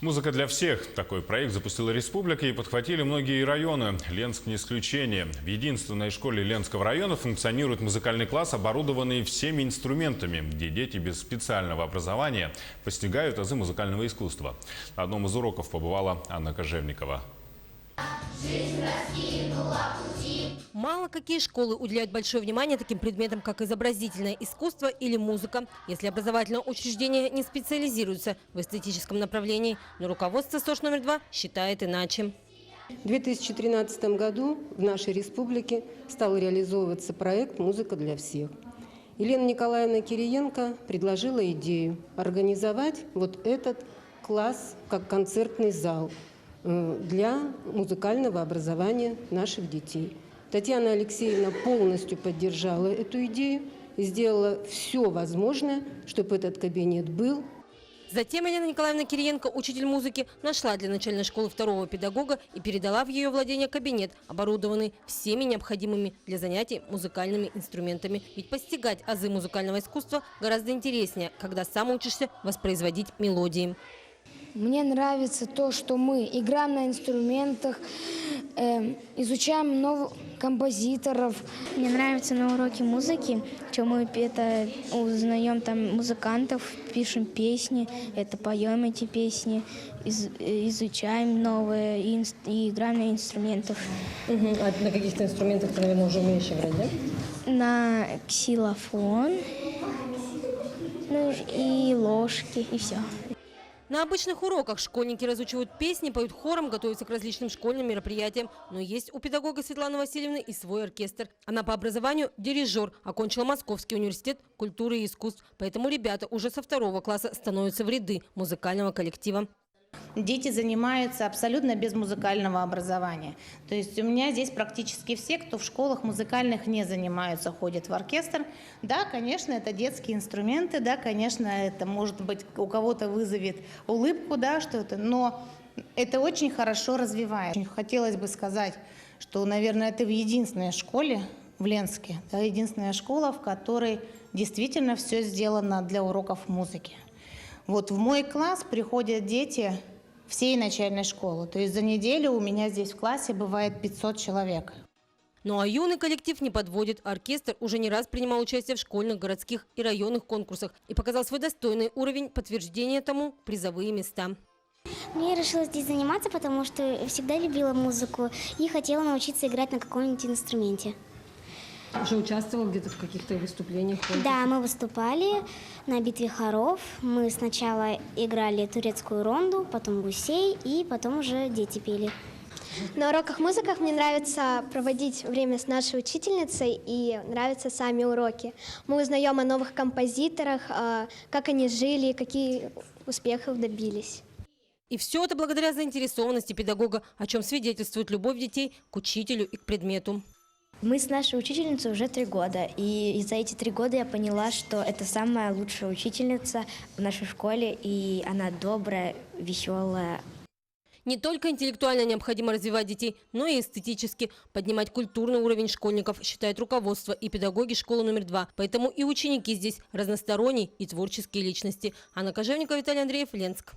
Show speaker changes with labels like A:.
A: Музыка для всех. Такой проект запустила республика и подхватили многие районы. Ленск не исключение. В единственной школе Ленского района функционирует музыкальный класс, оборудованный всеми инструментами, где дети без специального образования постигают азы музыкального искусства. На одном из уроков побывала Анна Кожевникова.
B: Мало какие школы уделяют большое внимание таким предметам, как изобразительное искусство или музыка, если образовательное учреждение не специализируется в эстетическом направлении. Но руководство СОШ номер 2 считает иначе.
C: В 2013 году в нашей республике стал реализовываться проект «Музыка для всех». Елена Николаевна Кириенко предложила идею организовать вот этот класс как концертный зал для музыкального образования наших детей. Татьяна Алексеевна полностью поддержала эту идею и сделала все возможное, чтобы этот кабинет был.
B: Затем Елена Николаевна Кириенко, учитель музыки, нашла для начальной школы второго педагога и передала в ее владение кабинет, оборудованный всеми необходимыми для занятий музыкальными инструментами. Ведь постигать азы музыкального искусства гораздо интереснее, когда сам учишься воспроизводить мелодии.
D: Мне нравится то, что мы играем на инструментах, изучаем новых композиторов.
E: Мне нравится на уроке музыки, что мы узнаем там музыкантов, пишем песни, поем эти песни, изучаем новые и играем на инструментах.
B: А на каких-то инструментах ты, наверное, уже умеешь играть, да?
E: На ксилофон, и ложки, и все.
B: На обычных уроках школьники разучивают песни, поют хором, готовятся к различным школьным мероприятиям. Но есть у педагога Светланы Васильевны и свой оркестр. Она по образованию дирижер, окончила Московский университет культуры и искусств. Поэтому ребята уже со 2 класса становятся в ряды музыкального коллектива.
F: Дети занимаются абсолютно без музыкального образования. То есть у меня здесь практически все, кто в школах музыкальных не занимаются, ходят в оркестр. Да, конечно, это детские инструменты, да, конечно, это, может быть, у кого-то вызовет улыбку, да, что-то, но это очень хорошо развивает. Хотелось бы сказать, что, наверное, это в единственной школе в Ленске, да, единственная школа, в которой действительно все сделано для уроков музыки. Вот в мой класс приходят дети всей начальной школы. То есть за неделю у меня здесь в классе бывает 500 человек.
B: Ну а юный коллектив не подводит. Оркестр уже не раз принимал участие в школьных, городских и районных конкурсах и показал свой достойный уровень, подтверждения тому – призовые места.
G: Я решила здесь заниматься, потому что всегда любила музыку и хотела научиться играть на каком-нибудь инструменте.
B: Уже участвовал где-то в каких-то выступлениях?
G: Да, мы выступали на битве хоров. Мы сначала играли турецкую ронду, потом гусей, и потом уже дети пели.
H: На уроках музыки мне нравится проводить время с нашей учительницей и нравятся сами уроки. Мы узнаем о новых композиторах, как они жили, какие успехов добились.
B: И все это благодаря заинтересованности педагога, о чем свидетельствует любовь детей к учителю и к предмету.
E: Мы с нашей учительницей уже 3 года, и за эти 3 года я поняла, что это самая лучшая учительница в нашей школе, и она добрая, веселая.
B: Не только интеллектуально необходимо развивать детей, но и эстетически поднимать культурный уровень школьников, считает руководство и педагоги школы номер 2. Поэтому и ученики здесь разносторонние и творческие личности. Анна Кожевникова, Виталий Андреев, Ленск.